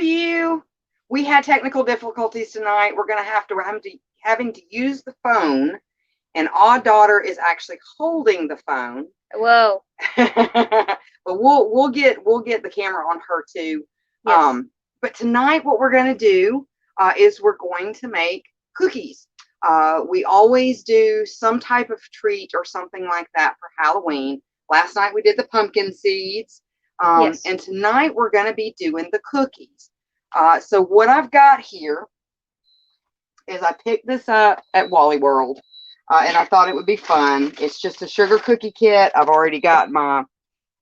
you? We had technical difficulties tonight. We're going to having to use the phone, and Odd Daughter is actually holding the phone. Whoa. But we'll get the camera on her too. Yes. But tonight, what we're going to do is we're going to make cookies. We always do some type of treat or something like that for Halloween. Last night we did the pumpkin seeds. Yes. And tonight we're going to be doing the cookies. So what I've got here is I picked this up at Wally World, and I thought it would be fun. It's just a sugar cookie kit. I've already got my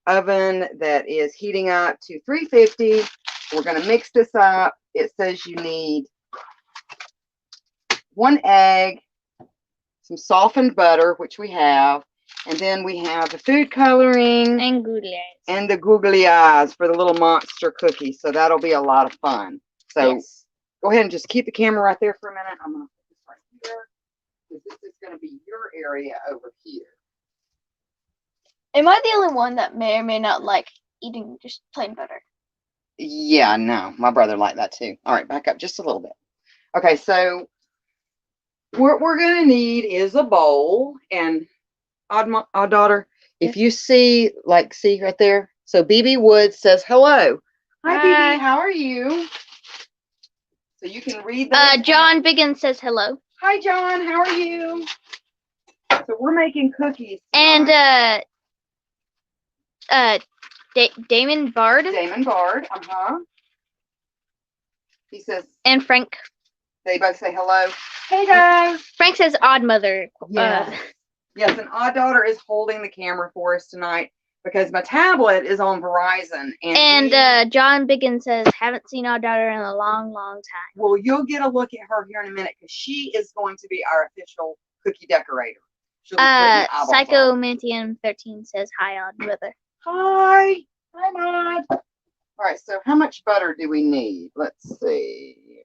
oven that is heating up to 350. We're going to mix this up. It says you need 1 egg, some softened butter, which we have, and then we have the food coloring and googly eyes. And the googly eyes for the little monster cookies. So that'll be a lot of fun. So yes. Go ahead and just keep the camera right there for a minute. I'm going to put this right here, because this is going to be your area over here. Am I the only one that may or may not like eating just plain butter? Yeah, no. My brother liked that too. All right, back up just a little bit. Okay, so what we're going to need is a bowl. And Odd Daughter, if you see right there. So BB Woods says hello. Hi, BB. How are you? So you can read that. John Biggins says hello. Hi, John. How are you? So we're making cookies tonight. And Damon Bard. Damon Bard. He says. And Frank. They both say hello. Hey guys. Frank says Odd Mother. Yeah. Yes, and Odd Daughter is holding the camera for us tonight because my tablet is on Verizon. And John Biggins says, haven't seen Odd Daughter in a long, long time. Well, you'll get a look at her here in a minute because she is going to be our official cookie decorator. Psycho Mantium 13 says, hi, Odd Mother. Hi. Hi, Maud. All right, so how much butter do we need? Let's see.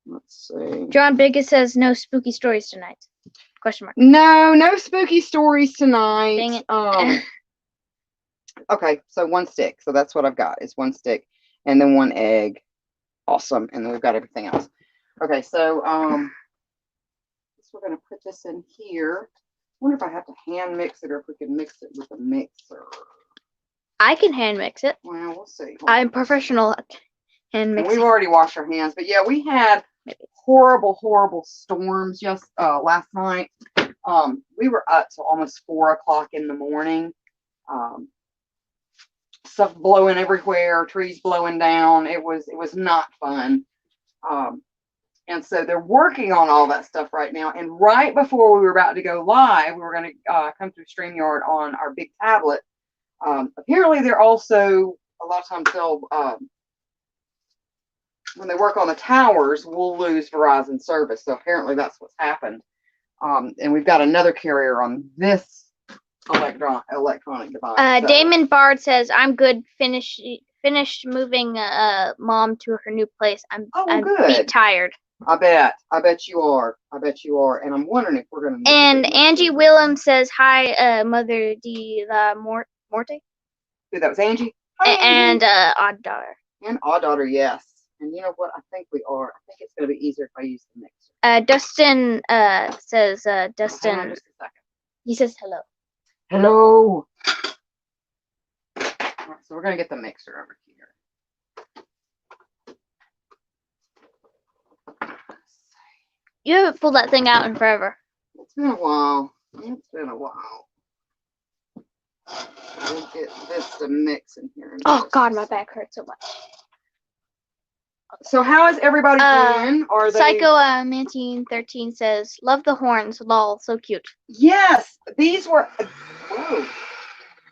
Let's see. John Biggins says no spooky stories tonight. Question mark. No spooky stories tonight. Dang it. Okay, so 1 stick. So that's what I've got is 1 stick and then 1 egg. Awesome. And then we've got everything else. Okay, so we're gonna put this in here. I wonder if I have to hand mix it or if we can mix it with a mixer. I can hand mix it. Well, we'll see. I'm professional at hand mixing. We've already washed our hands, but yeah, we had horrible storms just last night. We were up till almost 4 o'clock in the morning. Stuff blowing everywhere, trees blowing down. It was not fun. And so they're working on all that stuff right now. And right before we were about to go live, we were going to come through StreamYard on our big tablet. Apparently, they're also a lot of times they'll when they work on the towers, we'll lose Verizon service. So apparently that's what's happened. And we've got another carrier on this electronic device. Damon Bard says, I'm good. Finished moving mom to her new place. I'm good. Tired. I bet you are. And I'm wondering if we're going to. And Angie Willem says, hi, Mother de la Morte. Dude, that was Angie. Hi, Angie. And Odd Daughter. And Odd Daughter, yes. And you know what? I think we are. I think it's going to be easier if I use the mixer. Dustin says, Dustin. Hang on just a second. He says hello. Hello. All right, so we're going to get the mixer over here. You haven't pulled that thing out in forever. It's been a while. We'll get this to mix in here. Oh, God, my back hurts so much. So how is everybody doing? Are they... Psycho Mantine 13 says, love the horns, lol, so cute. Yes, these were... Whoa.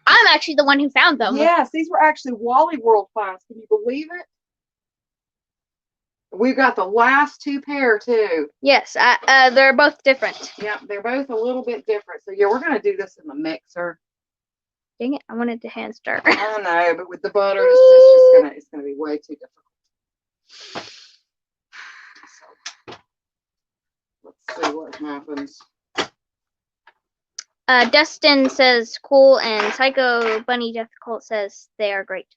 I'm actually the one who found them. Yes, these were actually Wally World finds. Can you believe it? We've got the last 2 pair, too. Yes, they're both different. Yeah, they're both a little bit different. So, yeah, we're going to do this in the mixer. Dang it, I wanted to hand stir. I know, but with the butter, it's gonna be way too difficult. So, let's see what happens. Dustin says cool, and Psycho Bunny Death Cult says they are great.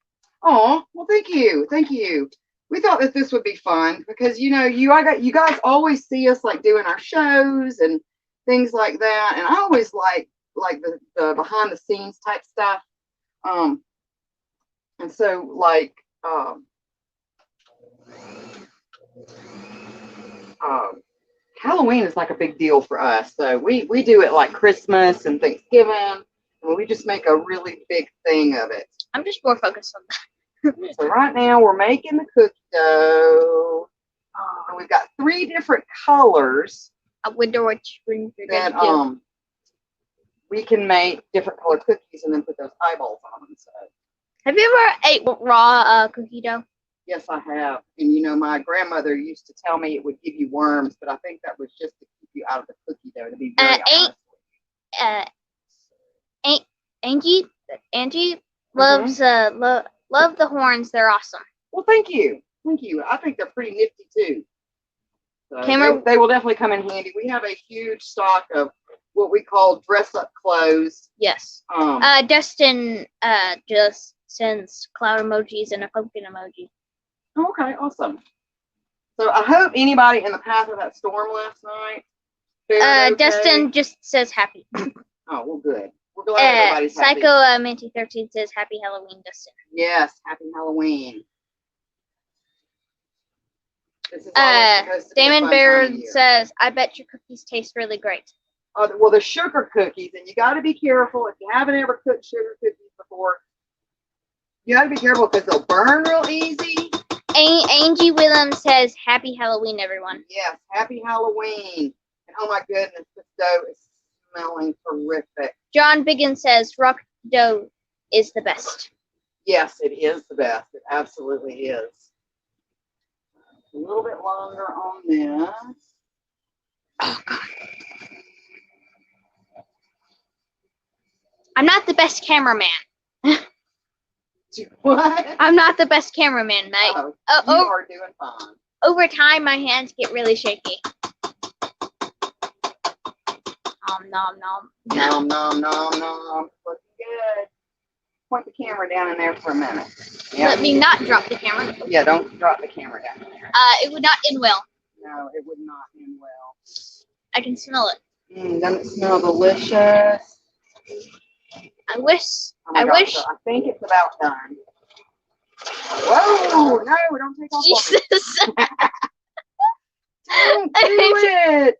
Oh, well, thank you. Thank you. We thought that this would be fun because you guys always see us like doing our shows and things like that. And I always like the behind the scenes type stuff. Um and so um Halloween is like a big deal for us. So we do it like Christmas and Thanksgiving, and we just make a really big thing of it. I'm just more focused on that. So right now we're making the cookie dough. And we've got 3 different colors I wonder which one you're that gonna do. we can make different color cookies and then put those eyeballs on them. So Have you ever ate raw cookie dough? yes, I have. And my grandmother used to tell me it would give you worms, but I think that was just to keep you out of the cookie dough, to be very honest. Angie loves love the horns. They're awesome. Well, thank you. Thank you. I think they're pretty nifty too. So Camera- they will definitely come in handy. We have a huge stock of what we call dress up clothes. Yes. Dustin just sends cloud emojis and a pumpkin emoji. Okay, awesome. So I hope anybody in the path of that storm last night fared okay. Dustin just says happy. Oh, well, good. We're glad everybody's happy. Psycho Minty 13 says happy Halloween, Dustin. Yes, happy Halloween. This is always supposed to be a Damon fun Baird time of year. says, I bet your cookies taste really great. Well, the sugar cookies, and you got to be careful if you haven't ever cooked sugar cookies before. You got to be careful because they'll burn real easy. Angie Williams says, happy Halloween, everyone. Yes, happy Halloween. And oh my goodness, this dough is smelling terrific. John Biggin says, rock dough is the best. Yes, it is the best. It absolutely is. A little bit longer on this. Oh, God. I'm not the best cameraman. What? I'm not the best cameraman, mate. You are doing fine. Over time, my hands get really shaky. Nom, nom. Nom, nom, nom, nom. Looking good. Point the camera down in there for a minute. Yeah. Let me not drop the camera. Yeah, don't drop the camera down in there. It would not end well. No, it would not end well. I can smell it. Doesn't it smell delicious? I wish. Oh my gosh, so I think it's about done. Whoa! No, don't take off. Jesus. Don't do it.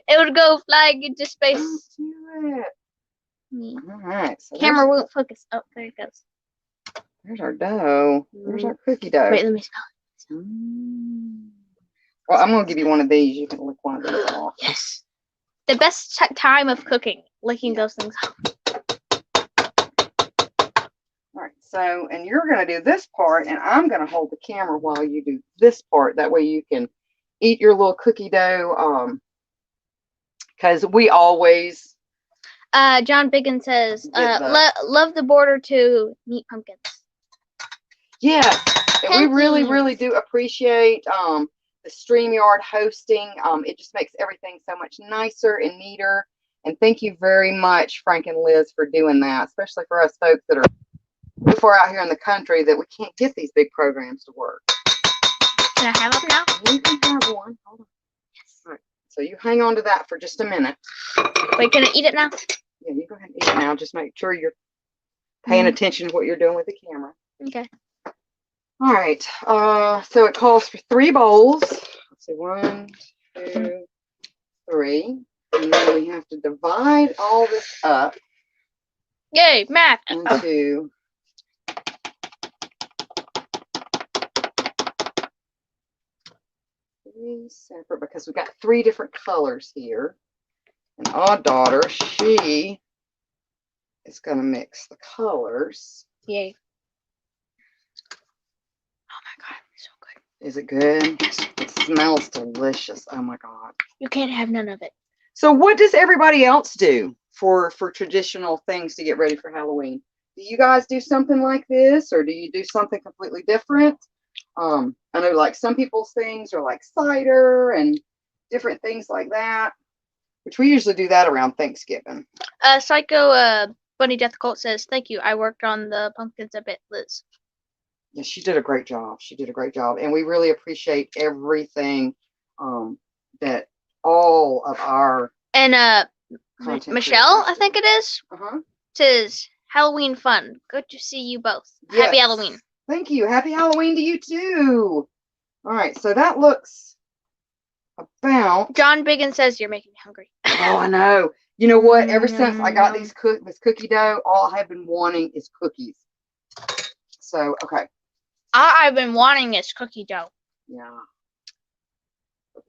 It would go flying into space. Don't do it. All right. So Camera won't focus. Oh, there it goes. There's our dough. There's our cookie dough. Wait, let me smell it. Well, I'm gonna give you one of these. You can lick one of these off. Yes. The best time of cooking, licking those things off. All right. So, and you're gonna do this part, and I'm gonna hold the camera while you do this part. That way you can eat your little cookie dough. Because we always. John Biggin says, love the border to neat pumpkins. Yes, and we really, really do appreciate the StreamYard hosting. It just makes everything so much nicer and neater. And thank you very much, Frank and Liz, for doing that, especially for us folks that are so far out here in the country that we can't get these big programs to work. Can I have it now? You can have one. Hold on. Yes. All right. So you hang on to that for just a minute. Wait, can I eat it now? Yeah, you go ahead and eat it now. Just make sure you're paying attention to what you're doing with the camera. Okay. All right. So it calls for 3 bowls. Let's see, 1, 2, 3. And then we have to divide all this up Yay, math. into 3 separate, because we've got 3 different colors here. And our daughter, she is going to mix the colors. Yay. Oh my God, it's so good. Is it good? Yes. It smells delicious. Oh my God. You can't have none of it. So what does everybody else do for traditional things to get ready for Halloween? Do you guys do something like this, or do you do something completely different? I know like some people's things are like cider and different things like that, which we usually do that around Thanksgiving. Psycho Bunny Death Cult says, thank you. I worked on the pumpkins a bit, Liz. Yeah, she did a great job. She did a great job, and we really appreciate everything that all of our And content Michelle, I creators think do. it is, says Halloween fun. Good to see you both. Happy Yes. Halloween. Thank you. Happy Halloween to you too. All right, so that looks about. John Biggin says you're making me hungry. Oh, I know. You know what? Ever since I got this cookie dough, all I have been wanting is cookies. So, okay. All I've been wanting is cookie dough. Yeah.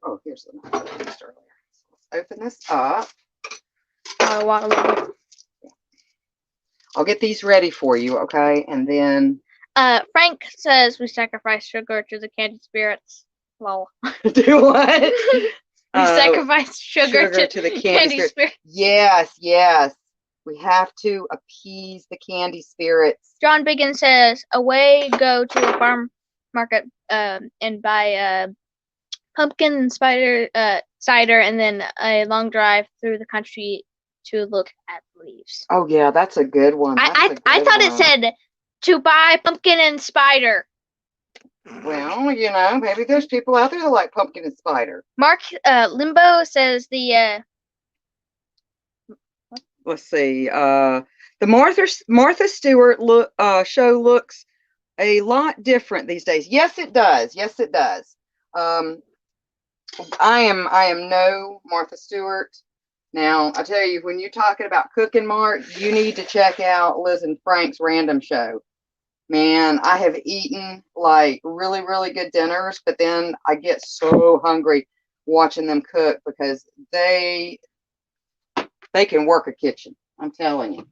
Oh, here's the knife I used earlier. So let's open this up. I want a little. I'll get these ready for you, okay? And then Frank says we sacrifice sugar to the candy spirits. Lol. do what? We sacrifice sugar to the candy spirits. Yes, yes. We have to appease the candy spirits. John Biggin says away go to a farm market and buy pumpkin and cider and then a long drive through the country to look at leaves. Oh yeah, that's a good one. I thought it said to buy pumpkin and spider. Well, you know, maybe there's people out there that like pumpkin and spider. Mark Limbo says the let's see. The Martha Stewart show looks a lot different these days. Yes, it does. Yes, it does. I am no Martha Stewart. Now, I tell you, when you're talking about cooking, Mark, you need to check out Liz and Frank's Random Show. Man, I have eaten like really, really good dinners, but then I get so hungry watching them cook because they can work a kitchen. I'm telling you.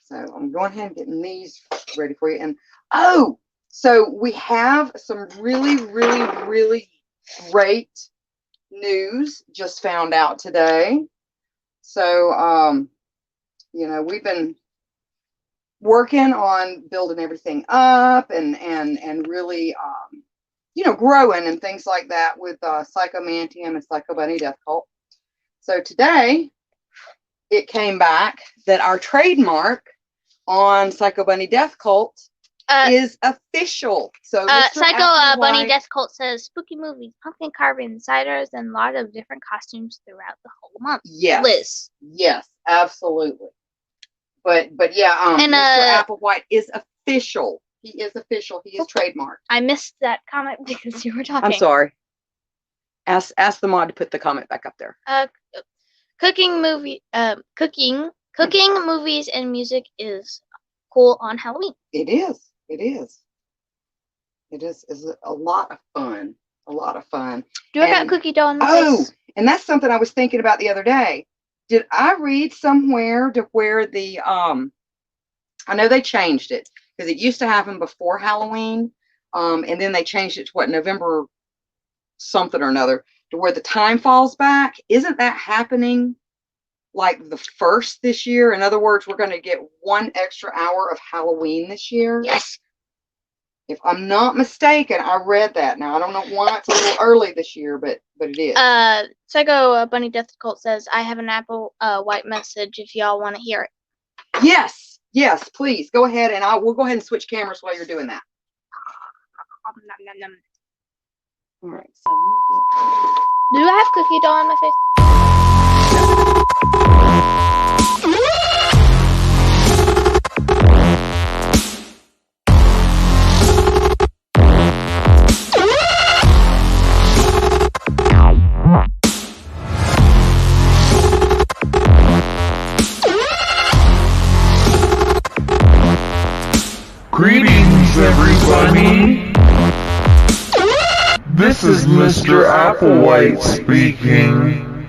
So I'm going ahead and getting these ready for you. And oh, so we have some really, really, really great news just found out today. So, you know, we've been working on building everything up and really, you know, growing and things like that with Psychomantium and Psycho Bunny Death Cult. So today it came back that our trademark on Psycho Bunny Death Cult is official. So Psycho Bunny Death Cult says spooky movies, pumpkin carving, ciders, and a lot of different costumes throughout the whole month. Yes. Liz. Yes, absolutely. But yeah, and Mr. Applewhite is official. He is official. He is trademarked. I missed that comment because you were talking. I'm sorry. Ask the mod to put the comment back up there. Cooking movies and music is cool on Halloween. It is. It is. It is a lot of fun. A lot of fun. Do I got cookie dough on the face? And that's something I was thinking about the other day. Did I read somewhere to where the I know they changed it because it used to happen before Halloween, and then they changed it to what, November something or another, to where the time falls back. Isn't that happening like the 1st this year? In other words, we're going to get 1 extra hour of Halloween this year. Yes. If I'm not mistaken, I read that. Now I don't know why it's a little early this year, but it is. Psycho Bunny Death Cult says I have an Apple White message if y'all want to hear it. Yes, yes, please go ahead, and we'll go ahead and switch cameras while you're doing that. All right. So do I have cookie dough on my face? Greetings, everybody. This is Mr. Applewhite speaking,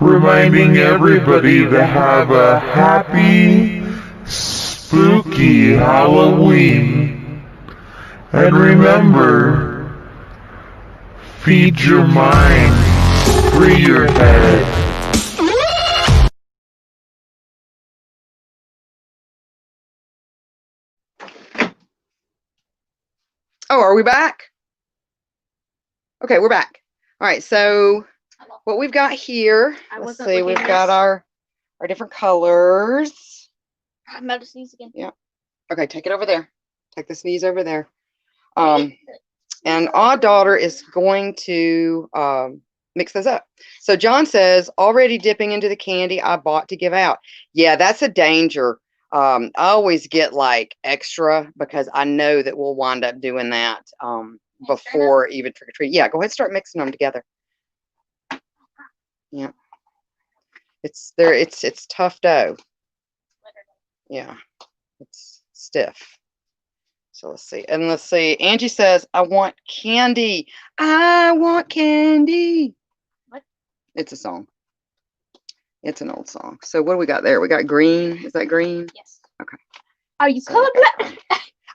reminding everybody to have a happy, spooky Halloween. And remember, feed your mind, free your head. Oh, are we back? Okay, we're back. All right, so what we've got here, let's see, we've got our different colors. I'm about to sneeze again. Yeah. Okay, take it over there. Take the sneeze over there. And Odd Daughter is going to mix those up. So John says, already dipping into the candy I bought to give out. Yeah, that's a danger. I always get like extra because I know that we'll wind up doing that before even trick or treat. Yeah, go ahead and start mixing them together. Yeah. It's tough dough. Yeah. It's stiff. So let's see. And let's see. Angie says, I want candy. I want candy. What? It's a song. It's an old song. So what do we got there? We got green. Is that green? Yes. Okay. Are you So colorblind?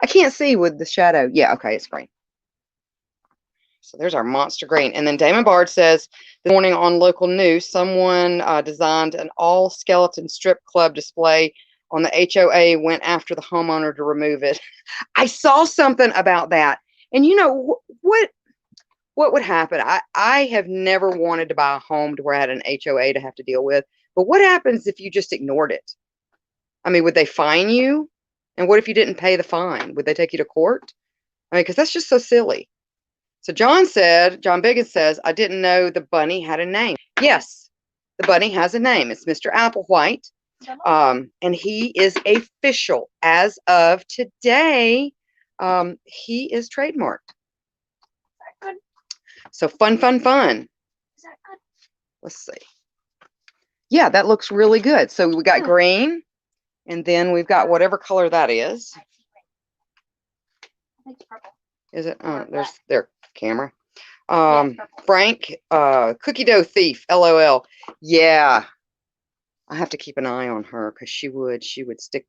I can't see with the shadow. Yeah, okay, it's green. So there's our monster green. And then Damon Bard says, this morning on local news, someone designed an all skeleton strip club display on the HOA, went after the homeowner to remove it. I saw something about that. And you know, what would happen? I have never wanted to buy a home to where I had an HOA to have to deal with. But what happens if you just ignored it? I mean, would they fine you? And what if you didn't pay the fine? Would they take you to court? I mean, because that's just so silly. So John Biggins says, I didn't know the bunny had a name. Yes, the bunny has a name. It's Mr. Applewhite. And he is official as of today. He is trademarked. So fun. Is that good? Let's see. Yeah, that looks really good. So we got green, and then we've got whatever color that is. I think it's purple. Is it? Oh, Or there's black. their camera. Yeah, it's purple. Frank, cookie dough thief, LOL. Yeah, I have to keep an eye on her because she would stick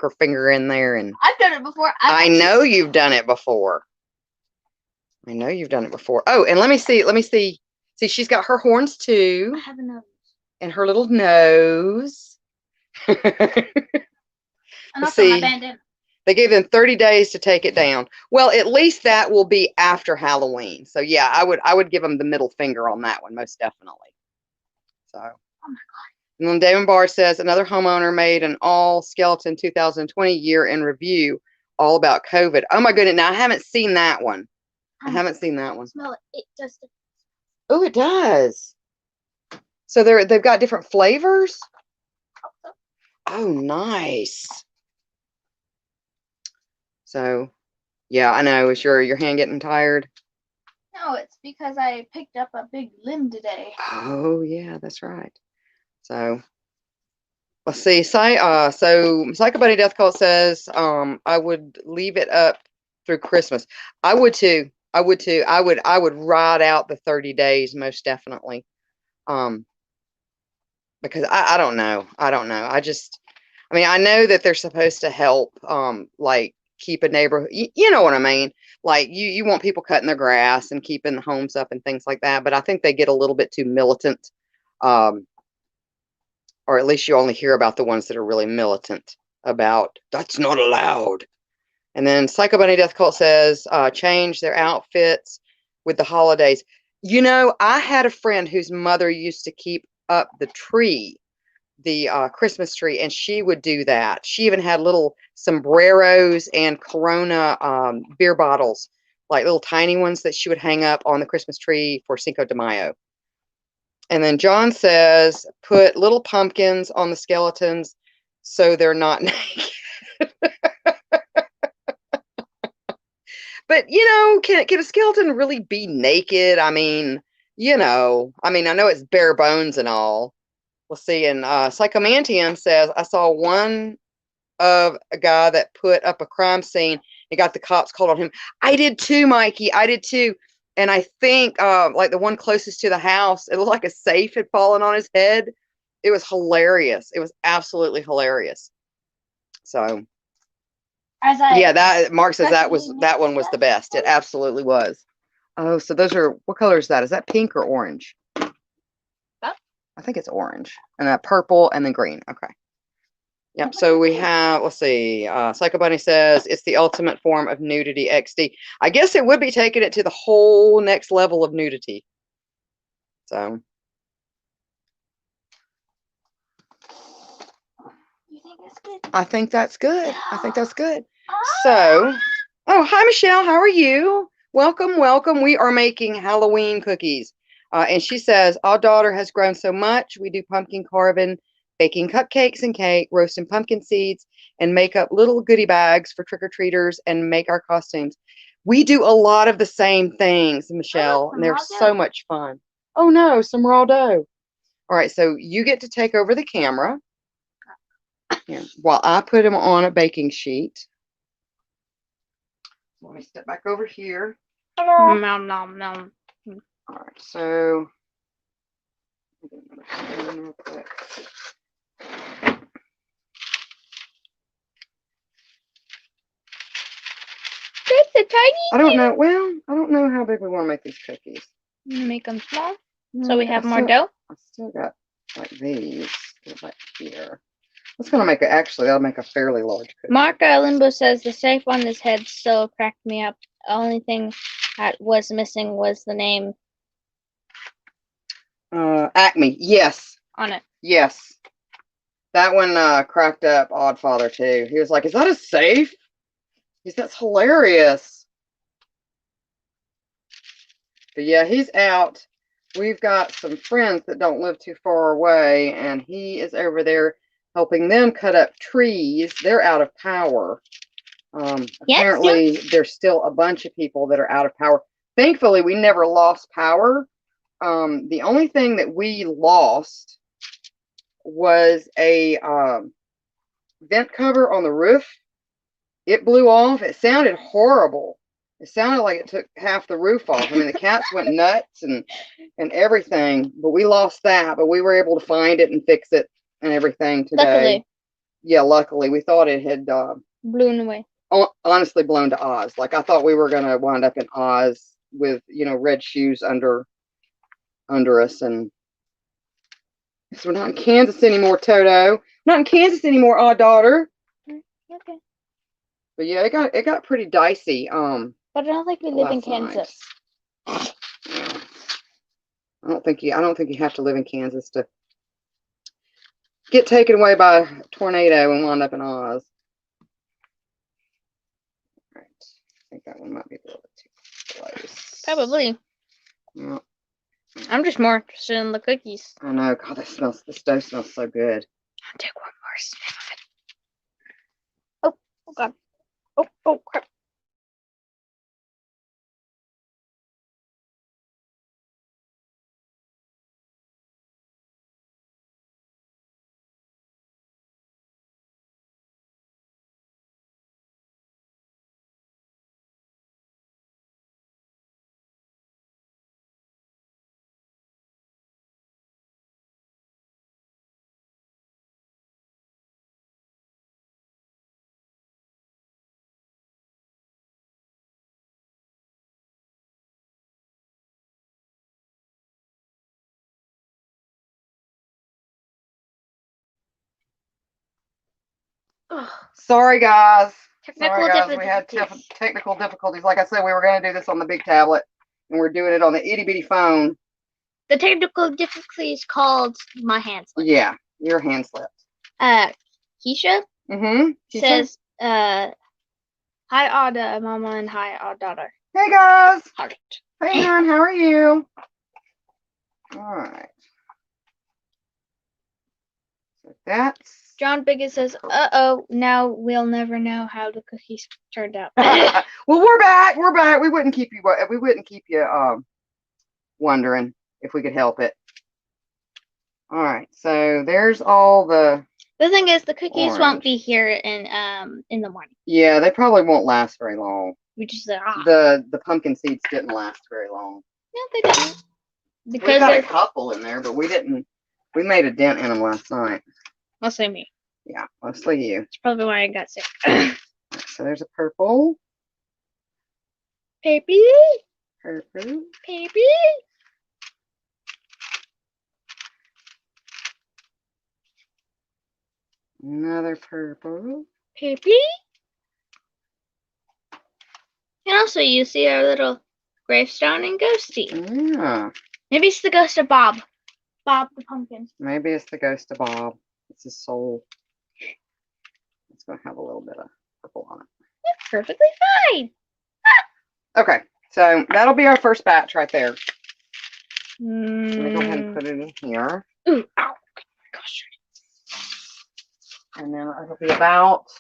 her finger in there, and I've done it before. I know you've done it before. I know you've done it before. Oh, and let me see. See, she's got her horns too, I have a nose. and her little nose. And Let's also my see. bandana. They gave them 30 days to take it down. Well, at least that will be after Halloween. So yeah, I would give them the middle finger on that one, most definitely. So. Oh my God. And then Damon Barr says another homeowner made an all skeleton 2020 year in review all about COVID. Oh my goodness. Now I haven't seen that one. I haven't seen that one. Smell it. It does. Oh, it does. So they've got different flavors. Oh, nice. So, yeah, I know. Is your hand getting tired? No, it's because I picked up a big limb today. Oh, yeah, that's right. So, let's see. So Psycho Bunny Death Cult says, I would leave it up through Christmas. I would too. I would ride out the 30 days most definitely. Because I don't know. I mean, I know that they're supposed to help, like keep a neighborhood. You know what I mean? Like you want people cutting their grass and keeping the homes up and things like that. But I think they get a little bit too militant, or at least you only hear about the ones that are really militant about that's not allowed. And then Psycho Bunny Death Cult says, change their outfits with the holidays. You know, I had a friend whose mother used to keep up the tree, the Christmas tree, and she would do that. She even had little sombreros and Corona beer bottles, like little tiny ones that she would hang up on the Christmas tree for Cinco de Mayo. And then John says, put little pumpkins on the skeletons so they're not naked. But, you know, can a skeleton really be naked? I mean, you know, I know it's bare bones and all. Let's see. And Psychomantium says, I saw one of a guy that put up a crime scene and got the cops called on him. I did too, Mikey. I did too. And I think like the one closest to the house, it looked like a safe had fallen on his head. It was hilarious. It was absolutely hilarious. So. Yeah, that Mark says that one was the best. It absolutely was. Oh, so those are, what color is that? Is that pink or orange? That? I think it's orange. And that purple and then green. Okay. Yep. So we have, let's see. Psycho Bunny says it's the ultimate form of nudity XD. I guess it would be taking it to the whole next level of nudity. So. You think it's good? I think that's good. I think that's good. So Oh, hi, Michelle. How are you? Welcome, welcome. We are making Halloween cookies. And she says, our daughter has grown so much. We do pumpkin carving, baking cupcakes and cake, roasting pumpkin seeds, and make up little goodie bags for trick-or-treaters and make our costumes. We do a lot of the same things, Michelle, some and they're raw so dough. much fun. Oh no, some raw dough. All right, so you get to take over the camera here, while I put them on a baking sheet. Let me step back over here. Nom nom nom. All right, so I'll get another spoon real quick. Just a tiny. I don't know. Well, I don't know how big we want to make these cookies. Make them small No, so we have more dough. I still got like these. Go back here. That's gonna make it. Actually, that'll make a fairly large cookie. Mark Limbo says the shape on this head still cracked me up. The only thing that was missing was the name Acme. Yes, on it. yes. That one cracked up Oddfather too. He was like, "Is that a safe?" He's that's hilarious. But yeah, he's out. We've got some friends that don't live too far away, and he is over there helping them cut up trees. They're out of power. Apparently, there's still a bunch of people that are out of power. Thankfully, we never lost power. The only thing that we lost was a vent cover on the roof. It blew off. It sounded horrible. It sounded like it took half the roof off. I mean, the cats went nuts and everything, but we lost that. But we were able to find it and fix it and everything today. Luckily. Yeah, luckily. We thought it had Blown away. honestly blown to Oz. Like I thought we were gonna wind up in Oz with red shoes under us, and so we're not in Kansas anymore, Toto. Not in Kansas anymore, odd daughter. Okay. But yeah, it got pretty dicey. But I don't think we live in last night. Kansas. Yeah. I don't think you have to live in Kansas to get taken away by a tornado and wind up in Oz. Right. I think that one might be a little bit too close. Probably. Yeah. I'm just more interested in the cookies. I know. God, this dough smells so good. I'll take one more sniff of it. Oh God. Oh crap. Sorry, guys. Technical We had difficulties. technical difficulties. Like I said, we were going to do this on the big tablet, and we're doing it on the itty bitty phone. The technical difficulty is called my hand slip. Yeah, your hand slipped. Keisha Mm-hmm. says, hi odd mama and hi odd daughter. Hey guys. Heart. Hey hon, how are you? All right. So that's. John Biggett says, now we'll never know how the cookies turned out. Well, we're back. We're back. We wouldn't keep you wondering if we could help it. All right. So there's all the. The thing is, the cookies Orange. won't be here in the morning. Yeah, they probably won't last very long. We just The pumpkin seeds didn't last very long. No, they didn't. We Because got a they're couple in there, but we didn't. We made a dent in them last night. mostly me. Yeah, mostly you. That's probably why I got sick. So there's a purple. Baby, Purple. baby. Another purple. Baby. And also, you see our little gravestone and ghosty. Yeah. Maybe it's the ghost of Bob. Bob the pumpkin. Maybe it's the ghost of Bob. It's his soul. It's going to have a little bit of purple on it. That's perfectly fine. Okay, so that'll be our first batch right there. Let me go ahead and Mm. put it in here. Ooh, ow. Gosh. And then it'll be about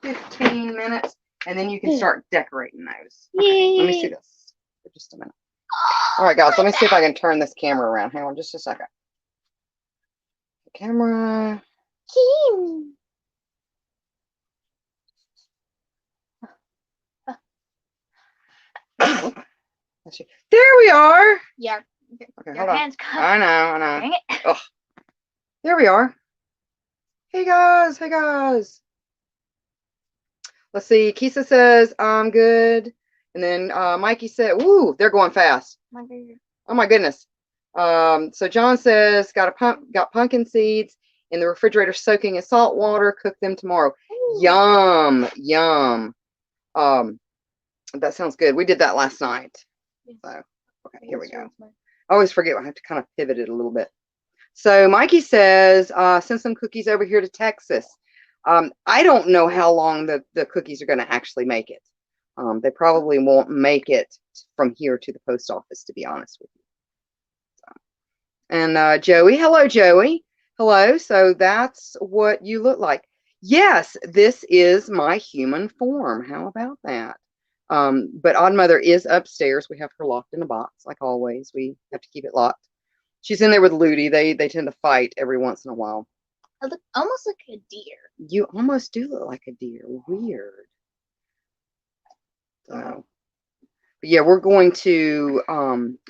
15 minutes. And then you can start decorating those. Okay, let me see Yay. this for just a minute. All right, guys, let me see if I can turn this camera around. Hang on just a second. Camera. Kim. Let's see. There we are. Yeah. Okay, Your hold on. hands come. I know. Dang it. Oh, there we are. Hey guys, hey guys. Let's see. Kisa says I'm good, and then Mikey said, "Woo, they're going fast." My goodness. Oh my goodness. So John says got pumpkin seeds in the refrigerator soaking in salt water. Cook them tomorrow. Ooh. Yum, yum. That sounds good. We did that last night. So okay, here we go. I always forget. I have to kind of pivot it a little bit. So Mikey says, send some cookies over here to Texas. I don't know how long the cookies are going to actually make it. They probably won't make it from here to the post office, to be honest with you. So, and Joey, hello, Joey. Hello. So that's what you look like. Yes, this is my human form. How about that? But Odd Mother is upstairs. We have her locked in a box, like always. We have to keep it locked. She's in there with Ludi. They tend to fight every once in a while. I look almost like a deer. You almost do look like a deer. Weird. So, but yeah, we're going to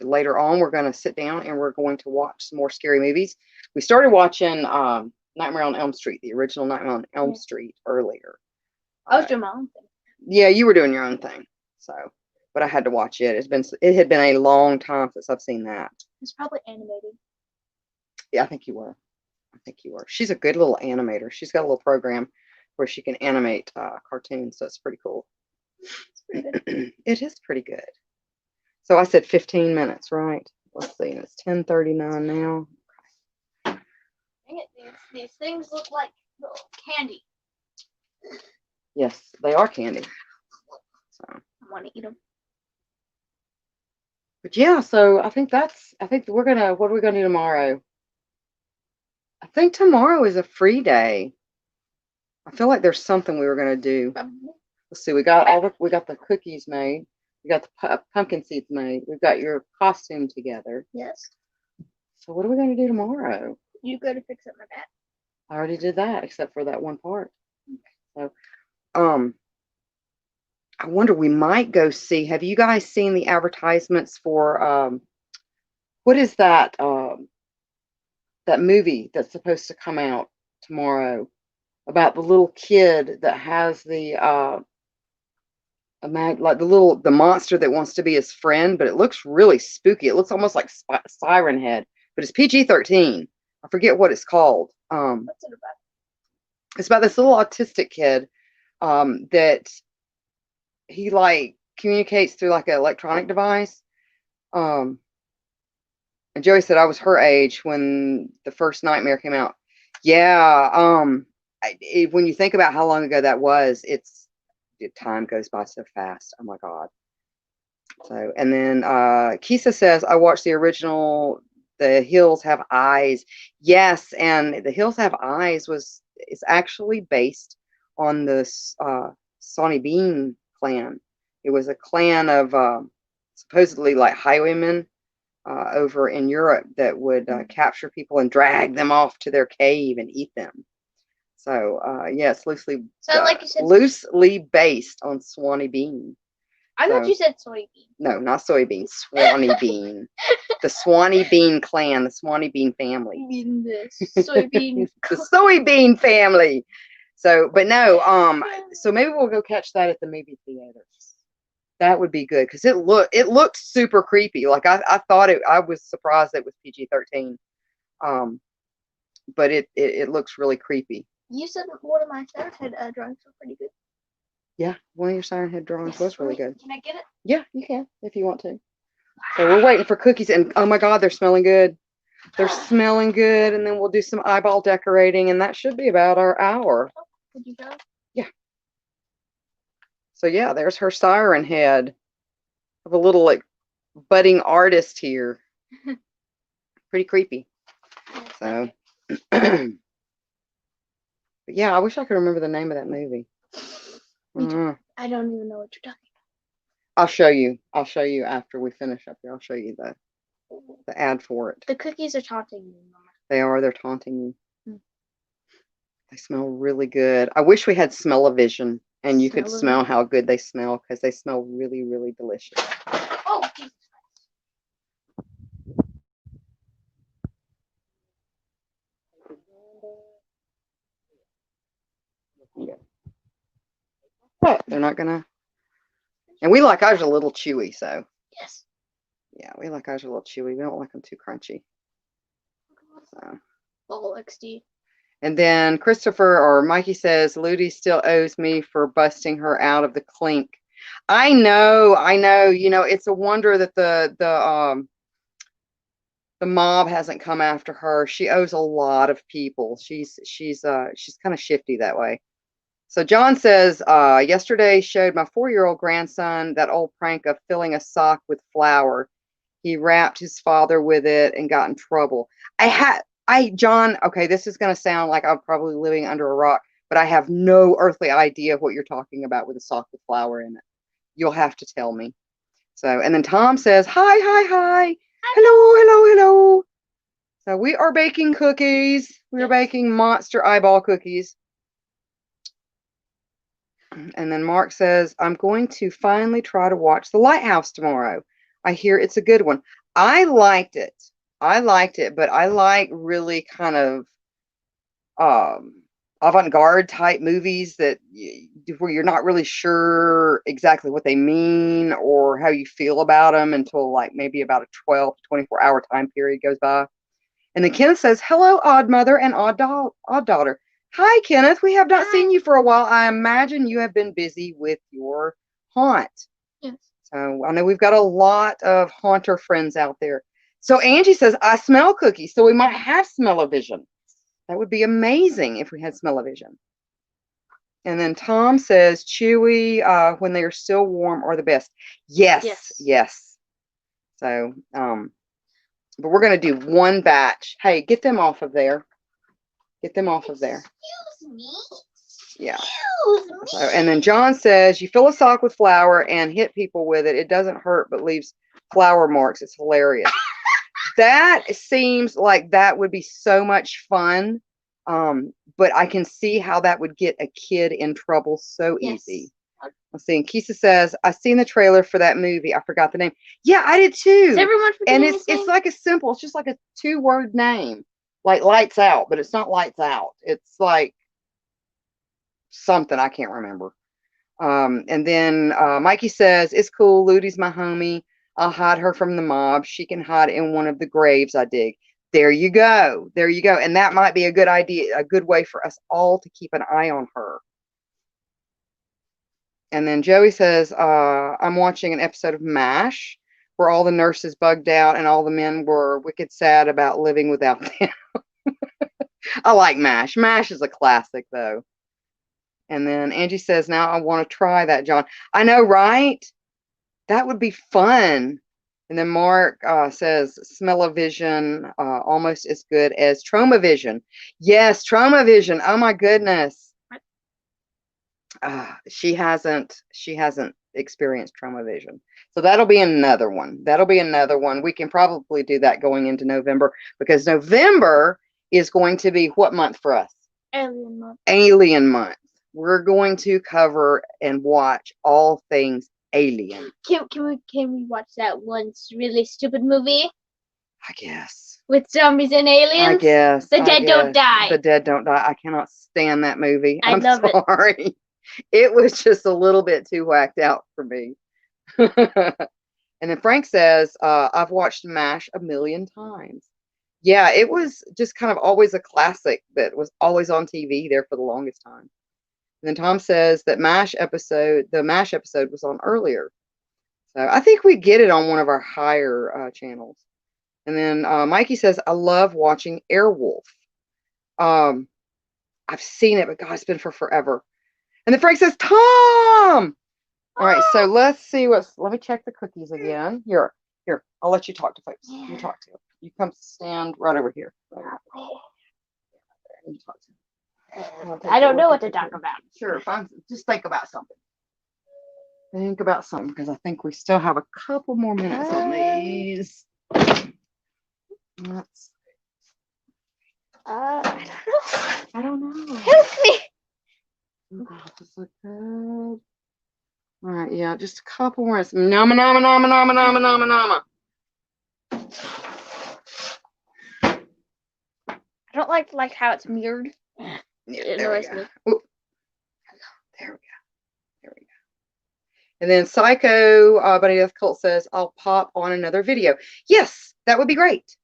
later on. We're going to sit down and we're going to watch some more scary movies. We started watching Nightmare on Elm Street, the original Nightmare on Elm Street earlier. I was doing my own thing. Yeah, you were doing your own thing. So, but I had to watch it. It had been a long time since I've seen that. It's probably animated. Yeah, I think you were. She's a good little animator. She's got a little program where she can animate cartoons, so it's pretty cool. It's pretty good. It is pretty good. So I said 15 minutes, right? Let's see. It's 10:39 now. Dang it, these things look like little candy. Yes, they are candy. So, I want to eat them. but yeah, so I think we're gonna. What are we gonna do tomorrow? I think tomorrow is a free day. I feel like there's something we were gonna do. Let's see. We got the cookies made. We got the pumpkin seeds made. We've got your costume together. Yes. So what are we gonna do tomorrow? You go to fix up my bat. I already did that, except for that one part. So, I wonder, we might go see. Have you guys seen the advertisements for what is that that movie that's supposed to come out tomorrow about the little kid that has the like the monster that wants to be his friend, but it looks really spooky. It looks almost like Siren Head, but it's PG-13. I forget what it's called. What's it about? It's about this little autistic kid that he like communicates through like an electronic device. And Joey said I was her age when the first Nightmare came out. Yeah. When you think about how long ago that was, time goes by so fast. Oh my God. So, and then Kisa says, I watched the original The Hills Have Eyes. Yes, and The Hills Have Eyes is actually based on the Sawney Bean clan. It was a clan of supposedly like highwaymen over in Europe that would capture people and drag them off to their cave and eat them. So yes, loosely like you said, loosely based on Swanee Bean. I thought you said soybean. No, not soybean, Swanee Bean. The Swanee Bean clan, the Swanee Bean family. You mean the soybean? The soybean family. So, but no, so maybe we'll go catch that at the movie theaters. That would be good because it looked super creepy. Like I thought I was surprised it was PG-13. But it looks really creepy. You said one of my Siren Head drawings were pretty good. Yeah, one of your Siren Head drawings was really good. Can I get it? Yeah, you can if you want to. So we're waiting for cookies, and oh my God, they're smelling good. They're smelling good, and then we'll do some eyeball decorating, and that should be about our hour. Did you go? Yeah. So yeah, there's her Siren Head. of a little like budding artist here. Pretty creepy. So, but yeah, I wish I could remember the name of that movie. Me too. Mm. I don't even know what you're talking I'll show you. I'll show you after we finish up here. I'll show you the ad for it. about. The cookies are taunting me, Mama. They are. They're taunting you. Mm. They smell really good. I wish we had smell-o-vision and you could smell Smell-o-vision? how good they smell because they smell really, really delicious. Oh, Jesus. But they're not gonna. And we like ours a little chewy, so Yes. yeah, we like ours a little chewy. We don't like them too crunchy. So. Bubble XD. And then Christopher or Mikey says Ludi still owes me for busting her out of the clink. I know. You know, it's a wonder that the mob hasn't come after her. She owes a lot of people. She's kind of shifty that way. So John says, yesterday showed my 4-year-old grandson that old prank of filling a sock with flour. He wrapped his father with it and got in trouble. John, okay, this is going to sound like I'm probably living under a rock, but I have no earthly idea what you're talking about with a sock with flour in it. You'll have to tell me. So, and then Tom says, hi. Hello. So we are baking cookies. We are baking monster eyeball cookies. And then Mark says, I'm going to finally try to watch The Lighthouse tomorrow. I hear it's a good one. I liked it, but I like really kind of avant-garde type movies that where you're not really sure exactly what they mean or how you feel about them until like maybe about a 12 to 24 hour time period goes by. And then Kenneth says, hello, odd mother and odd daughter. Hi, Kenneth. We have not seen you for a while. I imagine you have been busy with your haunt. Yes. So I know we've got a lot of haunter friends out there. So Angie says, I smell cookies. So we might have smell-o-vision. That would be amazing if we had smell-o-vision. And then Tom says, chewy when they are still warm are the best. Yes. So, but we're going to do one batch. Hey, get them off of there. Excuse me. Yeah. Excuse me. So, and then John says, you fill a sock with flour and hit people with it. It doesn't hurt, but leaves flour marks. It's hilarious. That seems like that would be so much fun. But I can see how that would get a kid in trouble so easy. Let's see. And Kisa says, I seen the trailer for that movie. I forgot the name. Yeah, I did too. Is everyone And forgetting it's like a simple, it's just like a 2-word name. Like Lights Out, but it's not Lights Out. It's like something I can't remember. And then Mikey says, it's cool. Ludi's my homie. I'll hide her from the mob. She can hide in one of the graves I dig. There you go. And that might be a good idea, a good way for us all to keep an eye on her. And then Joey says, I'm watching an episode of MASH where all the nurses bugged out and all the men were wicked sad about living without them. I like MASH. MASH is a classic, though. And then Angie says, now I want to try that, John. I know, right? That would be fun. And then Mark says, smell-o-vision, almost as good as trauma-vision. Yes, trauma-vision. Oh, my goodness. She hasn't experienced trauma-vision. So that'll be another one. We can probably do that going into November because November is going to be what month for us? Alien month. We're going to cover and watch all things alien. Can we watch that one really stupid movie I guess. with zombies and aliens? I guess. The dead don't die. The dead don't die. I cannot stand that movie. I I'm love it. sorry. It was just a little bit too whacked out for me. And then Frank says, I've watched MASH a million times. Yeah, it was just kind of always a classic that was always on TV there for the longest time. And then Tom says that the MASH episode was on earlier. So I think we get it on one of our higher channels. And then Mikey says, I love watching Airwolf. I've seen it, but God, it's been for forever. And then Frank says, Tom! All right, so let's see let me check the cookies again. Here, I'll let you talk to folks. You talk to them. You come stand right over here. Right over there. You talk to them. I don't know what to talk about. Sure, just think about something. Think about something because I think we still have a couple more minutes on these. Let's. I don't know. Help me. Oh, God, this look good. All right, yeah, just a couple more. Nama, nama, nama, nama, nama, nama, nama. I don't like how it's mirrored. Yeah, It there we annoys go. me. Ooh. There we go. There we go. And then Psycho Buddy Death Cult says, I'll pop on another video. Yes, that would be great.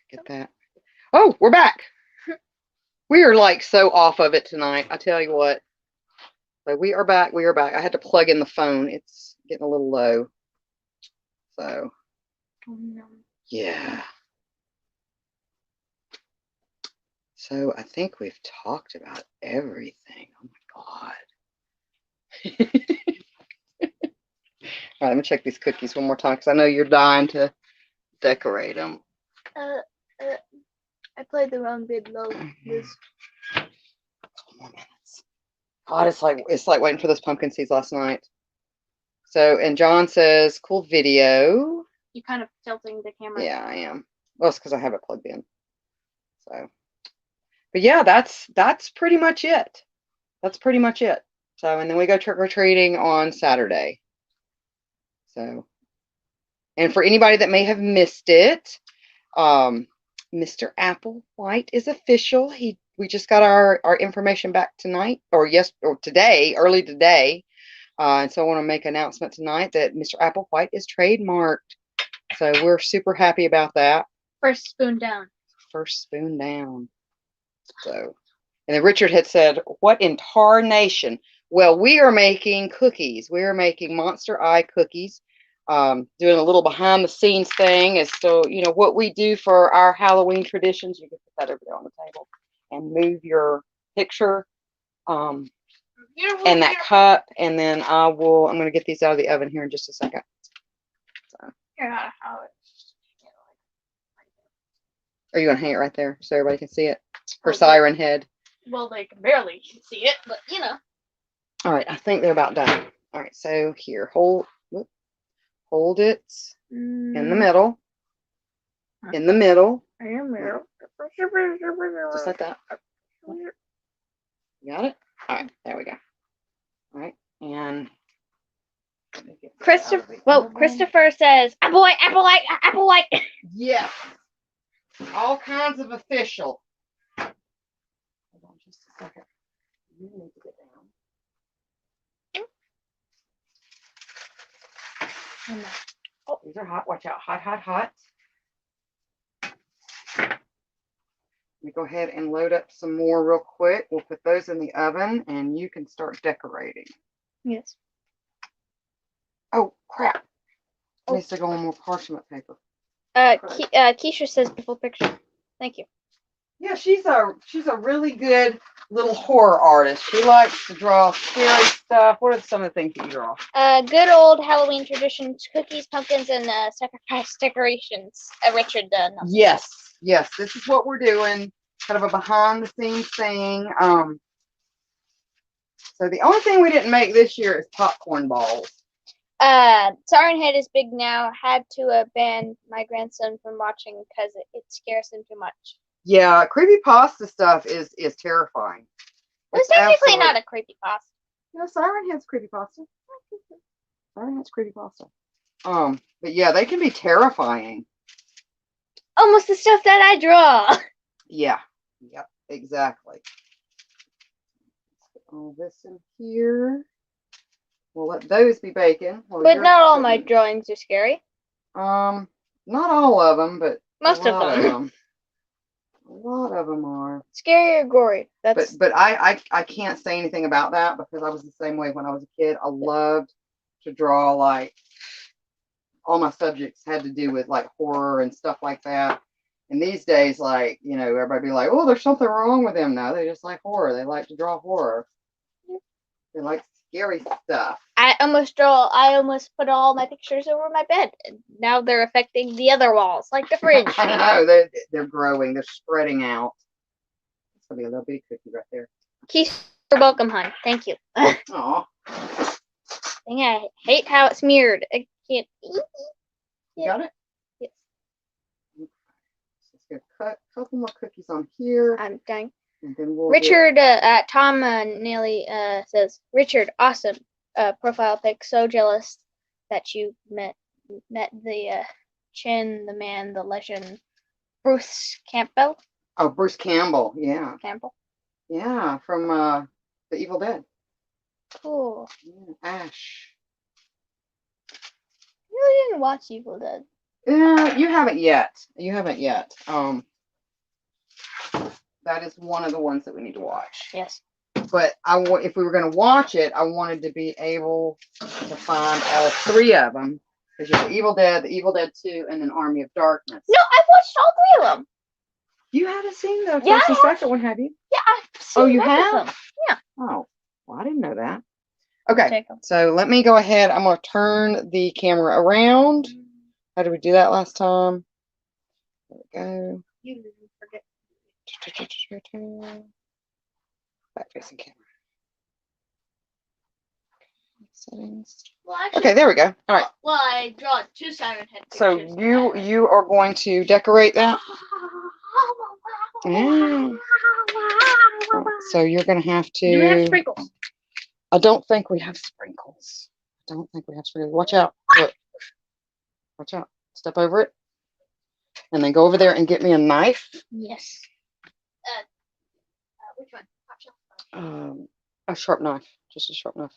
Get that. Oh, we're back. We are like so off of it tonight. I tell you what. So we are back. We are back. I had to plug in the phone. It's getting a little low. So, yeah. So I think we've talked about everything. Oh my God. All right, let me check these cookies one more time because I know you're dying to decorate them. I played the wrong bid low. Couple more minutes. God, it's like waiting for those pumpkin seeds last night. So, and John says, cool video. You kind of tilting the camera. Yeah, I am. Well, it's because I have it plugged in. So, but yeah, that's pretty much it. That's pretty much it. So, and then we go trick-or-treating on Saturday. So, and for anybody that may have missed it, Mr. Applewhite is official. We just got our information back tonight, or today, early today. And so I want to make an announcement tonight that Mr. Applewhite is trademarked. So we're super happy about that. First spoon down. First spoon down. So, and then Richard had said, what in tarnation? Well, we are making cookies. We are making Monster Eye cookies. Doing a little behind the scenes thing as so, what we do for our Halloween traditions. You can put that over there on the table and move your picture and that cup. And then I'm going to get these out of the oven here in just a second. So. Are you going to hang it right there so everybody can see it? Her siren head. Well, they can barely see it, but All right, I think they're about done. All right, so here, hold it in the middle. In the middle. Just like that. You got it? All right, there we go. All right, and Christopher says, Applewhite. yes. All kinds of official. Hold on just a second. You need to get down. Oh, these are hot. Watch out. Hot, hot, hot. Let me go ahead and load up some more real quick. We'll put those in the oven and you can start decorating. Yes. Oh, crap. It needs to go on more parchment paper. Keisha says beautiful picture. Thank you. Yeah, she's a really good little horror artist. She likes to draw scary stuff. What are some of the things that you draw? Good old Halloween traditions: cookies, pumpkins, and sacrifice decorations. Richard Yes. This is what we're doing. Kind of a behind the scenes thing. So the only thing we didn't make this year is popcorn balls. Siren Head is big now. Had to ban my grandson from watching because it scares him too much. Yeah, creepypasta stuff is terrifying. It's technically not a creepypasta. No, Siren Head's creepypasta. Siren Head's creepypasta. But yeah, they can be terrifying. Almost the stuff that I draw. Yeah. Yep. Exactly. Put all this in here. We'll let those be bacon. But not all my drawings are scary. Not all of them, but Most a of lot them. A lot of them are. Scary or gory. That's. But I can't say anything about that because I was the same way when I was a kid. I loved to draw, like, all my subjects had to do with like horror and stuff like that. And these days, like, you know, everybody be like, oh, there's something wrong with them. No, they just like horror. They like to draw horror. They like scary stuff. I almost put all my pictures over my bed, and now they're affecting the other walls, like the fridge. I know they're growing. They're spreading out. It's gonna be a little bitty cookie right there. Keith, you're welcome, hon. Thank you. Aw. Dang, I hate how it's mirrored. I can't. You got it? Yes. Let's cut a couple more cookies on here. I'm dying. And then we'll Richard, Tom Neely says, Richard, awesome profile pic. So jealous that you met the the man, the legend, Bruce Campbell. Oh, Bruce Campbell. Yeah. Campbell. Yeah, from The Evil Dead. Cool. Yeah, Ash. You really didn't watch Evil Dead. Yeah, you haven't yet. You haven't yet. That is one of the ones that we need to watch. Yes. But if we were going to watch it, I wanted to be able to find all three of them. Because you have The Evil Dead 2, and then Army of Darkness. No, I've watched all three of them. You haven't seen the Yeah, first and second one, have you? Yeah, I've seen you both of have? them. Yeah. Oh, well, I didn't know that. Okay, Take 'em. so let me go ahead. I'm going to turn the camera around. How did we do that last time? There we go. You didn't forget. Back facing camera. Settings. Well, actually, Okay, there we go. All right. Well, I draw two Siren Head So pictures. you are going to decorate that. Yeah. So you're going to have Do we have to. sprinkles? I don't think we have sprinkles. I don't think we have sprinkles. Watch out. Look. Watch out. Step over it. And then go over there and get me a knife. Yes. Which one? A sharp knife. Just a sharp knife.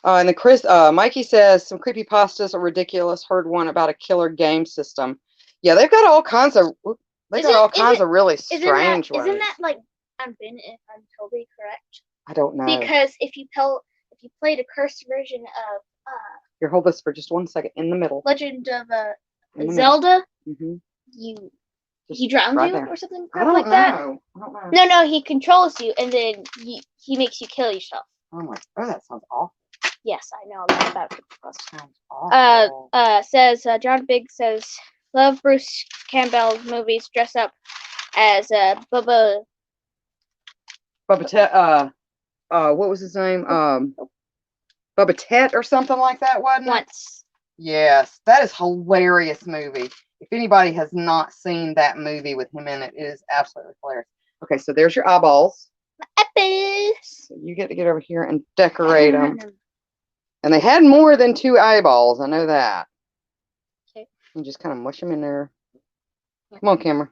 And then Mikey says some creepypastas are ridiculous. Heard one about a killer game system. Yeah, they've got all kinds of of really strange ones. Isn't that like been, if I'm totally correct? I don't know. Because if you played a cursed version of Here, hold this for just 1 second in the middle. Legend of In the Zelda, Mm-hmm. he drowns right you there. or something I don't like know. that. I don't know. No, he controls you and then he makes you kill yourself. Oh my! Oh, that sounds awful. Yes, I know a lot about it. That sounds awful. Says John Big says love Bruce Campbell movies. Dress up as Bubba Tet. What was his name? Bubba Tet or something like that, wasn't it? once. Yes, that is a hilarious movie. If anybody has not seen that movie with him in it, it is absolutely hilarious. Okay, so there's your eyeballs. Epis. So you get to get over here and decorate them. And they had more than 2 eyeballs. I know that. Okay. And just kind of mush them in there. Come on, camera.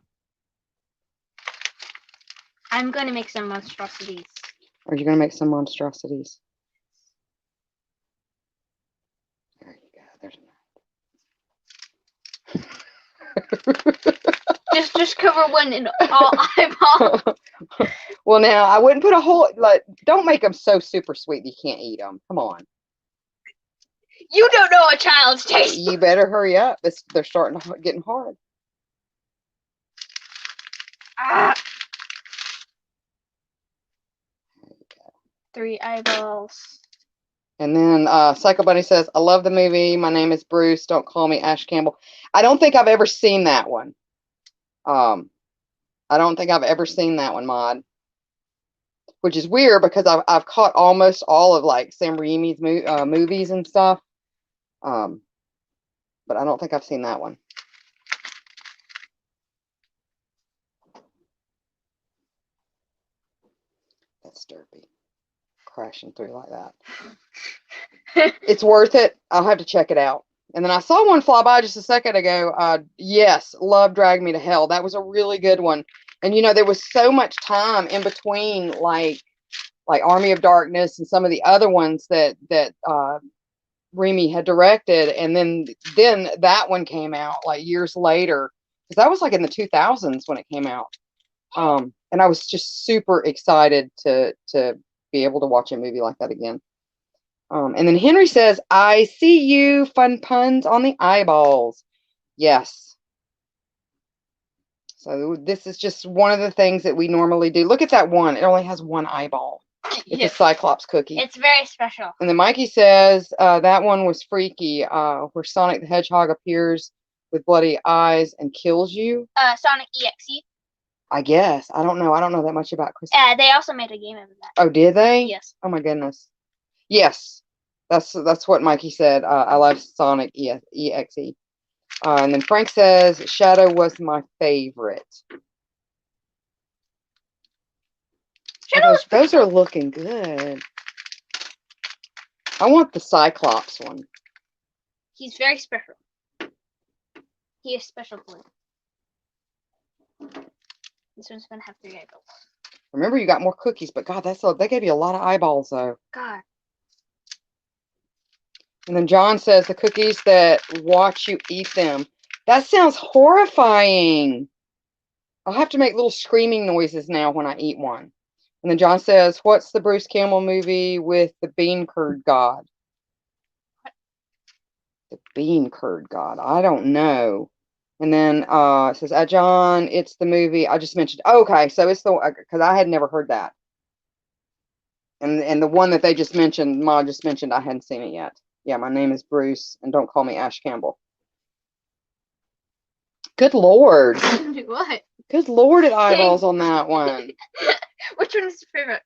I'm going to make some monstrosities. Are you going to make some monstrosities? There you go. There's just cover one in all eyeball. Well, now I wouldn't put a whole don't make them so super sweet that you can't eat them. Come on. You don't know a child's taste. You better hurry up. They're starting to getting hard. Ah. 3 eyeballs. And then Psycho Bunny says, I love the movie. My name is Bruce. Don't call me Ash Campbell. I don't think I've ever seen that one. I don't think I've ever seen that one, Mod. Which is weird because I've caught almost all of like Sam Raimi's movies and stuff. But I don't think I've seen that one. That's derpy. Crashing through like that. It's worth it. I'll have to check it out. And then I saw one fly by just a second ago. Yes, Love Drag Me to Hell. That was a really good one. And you know, there was so much time in between, like Army of Darkness and some of the other ones that Remy had directed, and then that one came out like years later, because that was like in the 2000s when it came out. And I was just super excited to be able to watch a movie like that again. And then Henry says, "I see you, fun puns on the eyeballs." Yes. So this is just one of the things that we normally do. Look at that one. It only has one eyeball. It's a Cyclops cookie. It's very special. And then Mikey says that one was freaky, where Sonic the Hedgehog appears with bloody eyes and kills you. Sonic EXE. I guess. I don't know. I don't know that much about Chris. They also made a game of that. Oh, did they? Yes. Oh my goodness. Yes. That's what Mikey said. I love Sonic EXE. And then Frank says Shadow was my favorite. Those are looking good. I want the Cyclops one. He's very special. He is special blue. This one's gonna have 3 eyeballs. Remember, you got more cookies, but God, they gave you a lot of eyeballs though. God. And then John says the cookies that watch you eat them. That sounds horrifying. I'll have to make little screaming noises now when I eat one. And then John says, "What's the Bruce Campbell movie with the bean curd god?" The bean curd god. I don't know. And then it says, John, it's the movie I just mentioned. Okay, so it's because I had never heard that. And the one that they just mentioned, Ma just mentioned, I hadn't seen it yet. Yeah, my name is Bruce, and don't call me Ash Campbell. Good Lord. What? Good Lord at eyeballs on that one. Which one is your favorite?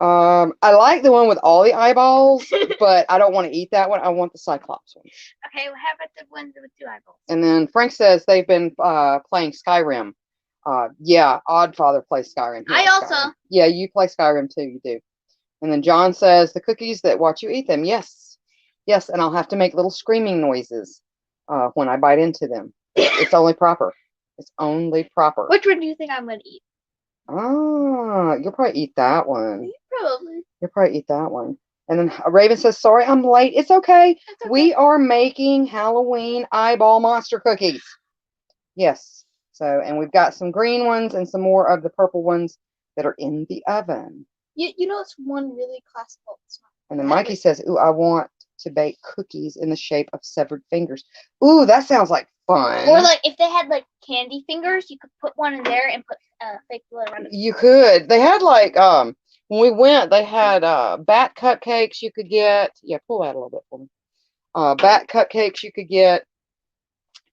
I like the one with all the eyeballs, but I don't want to eat that one. I want the Cyclops one. Okay, well, how about the ones with 2 eyeballs? And then Frank says they've been playing Skyrim. Yeah, Oddfather plays Skyrim. I also. Skyrim. Yeah, you play Skyrim too. You do. And then John says the cookies that watch you eat them. Yes, yes, and I'll have to make little screaming noises when I bite into them. It's only proper. It's only proper. Which one do you think I'm gonna eat? You'll probably eat that one. Probably. You'll probably eat that one. And then Raven says, "Sorry, I'm late. It's okay. That's okay. We are making Halloween eyeball monster cookies." Yes. So, and we've got some green ones and some more of the purple ones that are in the oven. You know, it's one really classical. And then Mikey says, "Ooh, I want to bake cookies in the shape of severed fingers." Ooh, that sounds like fun. Or like if they had like candy fingers, you could put one in there and put fake blood around it. You could. They had like when we went, they had bat cupcakes you could get. Yeah, pull that a little bit for me. Bat cupcakes you could get,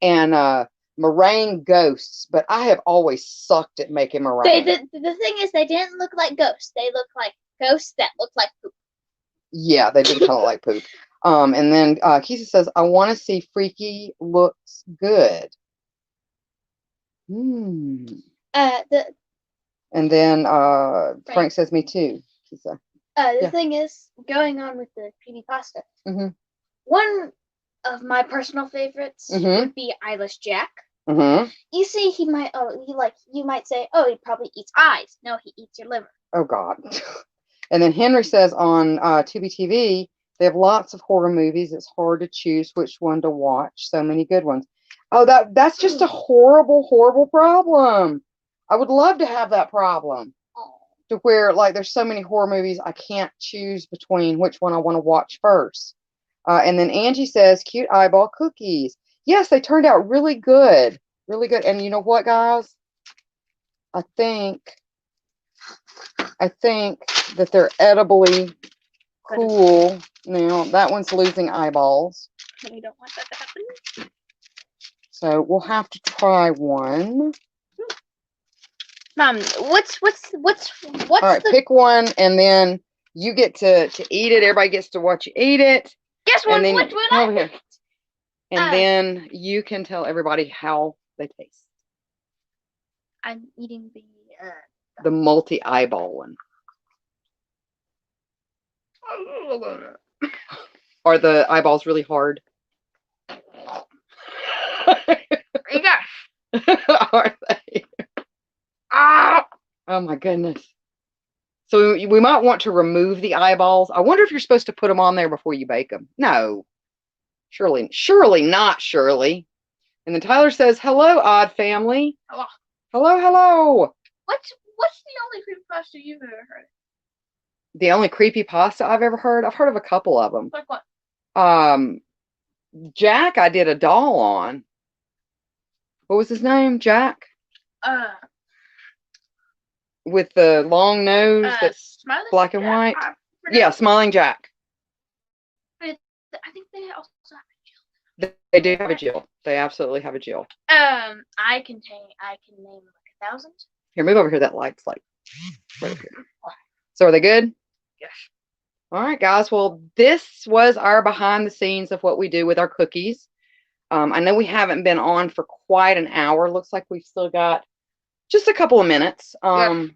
and meringue ghosts. But I have always sucked at making meringue. The thing is, they didn't look like ghosts. They looked like ghosts that looked like poop. Yeah, they did kind of like poop. And then Kisa says, "I want to see Freaky looks good." And then Frank says, "Me too." Kisa. The thing is, going on with the creepypasta. Mhm. One of my personal favorites Mhm. would be Eyeless Jack. Mhm. You see, you might say, oh, he probably eats eyes. No, he eats your liver. Oh God. And then Henry says on Tubi TV, they have lots of horror movies. It's hard to choose which one to watch. So many good ones. Oh, that's just a horrible, horrible problem. I would love to have that problem. To where like there's so many horror movies I can't choose between which one I want to watch first. And then Angie says cute eyeball cookies. Yes, they turned out really good. Really good. And you know what, guys? I think that they're edibly cool. Now that one's losing eyeballs. We don't want that to happen. So we'll have to try one. Mom, what's All right, pick one, and then you get to eat it. Everybody gets to watch you eat it. Guess And what? then Which one come I over here. picked? And Ah. then you can tell everybody how they taste. I'm eating The multi-eyeball one. Are the eyeballs really hard? you got Are they? ah. Oh my goodness. So we might want to remove the eyeballs. I wonder if you're supposed to put them on there before you bake them. No. Surely not, Shirley. And then Tyler says, hello, odd family. Hello. Hello. What's the only creepypasta you've ever heard? The only creepy pasta I've ever heard. I've heard of a couple of them. Like what? Jack, I did a doll on. What was his name? Jack? With the long nose that's Smiley? black and Yeah, white. I Yeah, Smiling Jack. I think they also have They do have a Jill. They absolutely have a Jill. I can name like 1,000. Here, move over here. That light's like right up here. So are they good? Yes. All right, guys. Well, this was our behind the scenes of what we do with our cookies. I know we haven't been on for quite an hour. Looks like we've still got just a couple of minutes.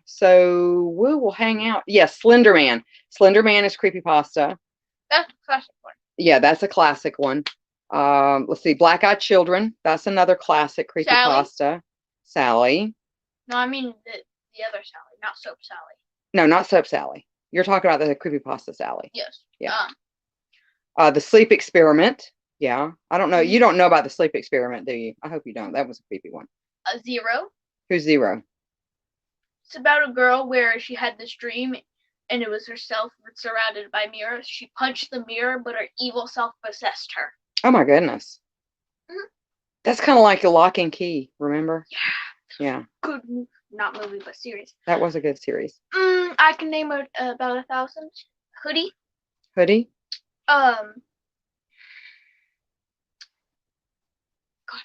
So we will hang out. Yes, Slender Man. Slender Man is creepypasta. That's a classic one. Yeah, that's a classic one. Let's see, Black Eyed Children. That's another classic creepypasta. Sally. No, I mean the other Sally, not Soap Sally. No, not Soap Sally. You're talking about the creepypasta Sally. Yes. Yeah. The Sleep Experiment. Yeah. I don't know. You don't know about the Sleep Experiment, do you? I hope you don't. That was a creepy one. Zero. Who's Zero? It's about a girl where she had this dream and it was herself surrounded by mirrors. She punched the mirror, but her evil self possessed her. Oh my goodness. Mhm. That's kind of like a Lock and Key, remember? Yeah. Yeah. Good, not movie, but series. That was a good series. I can name about 1,000. Hoodie. Hoodie? God,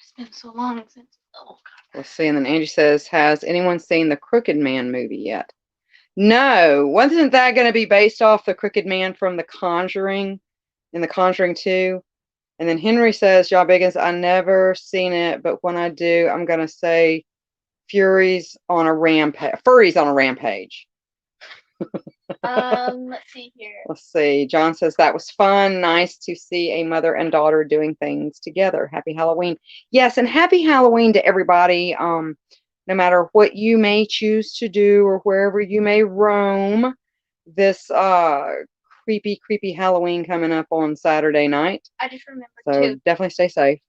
it's been so long since. Oh God. Let's see. And then Angie says, has anyone seen the Crooked Man movie yet? No. Wasn't that going to be based off the Crooked Man from The Conjuring in The Conjuring 2? And then Henry says, John Biggins, I never seen it, but when I do, I'm going to say Furries on a Rampage. Let's see here. Let's see. John says that was fun. Nice to see a mother and daughter doing things together. Happy Halloween. Yes, and happy Halloween to everybody. No matter what you may choose to do or wherever you may roam, this creepy Halloween coming up on Saturday night. I just remembered So too. definitely stay safe.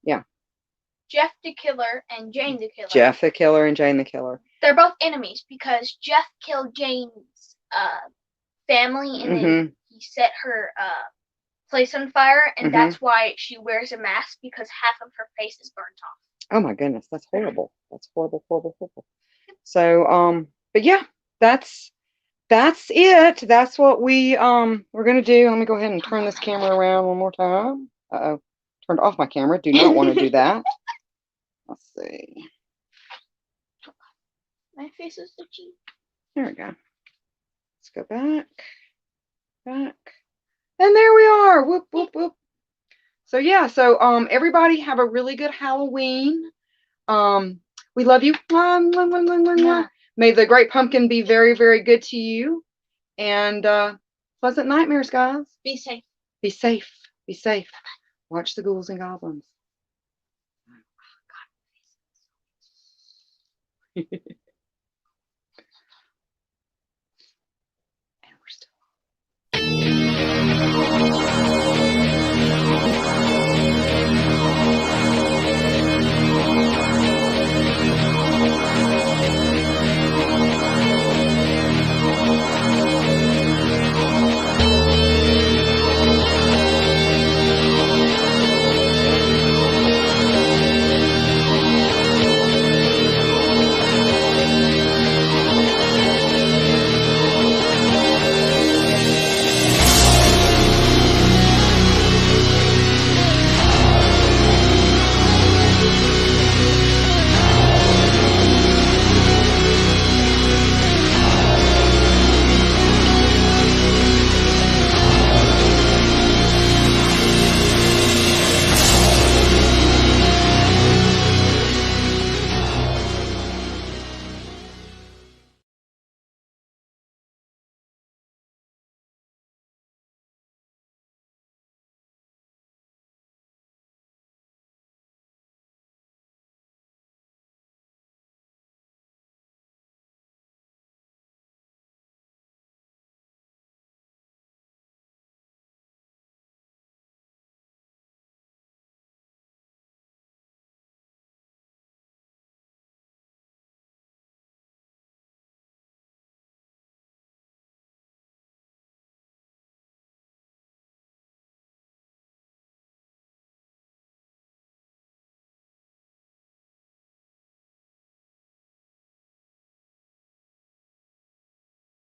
Yeah. Jeff the Killer and Jane the Killer. Jeff the Killer and Jane the Killer. They're both enemies because Jeff killed Jane's family and then he set her place on fire, and that's why she wears a mask, because half of her face is burnt off. Oh my goodness, that's horrible. That's horrible. So, but yeah, that's it. That's what we're gonna do. Let me go ahead and turn this camera around one more time. Uh-oh. Turned off my camera. Do not want to do that. Let's see. My face is itchy. There we go. Let's go back. And there we are. Whoop, whoop, whoop. So yeah, so everybody have a really good Halloween. We love you. May the great pumpkin be very, very good to you. And pleasant nightmares, guys. Be safe. Be safe. Be safe. Watch the ghouls and goblins.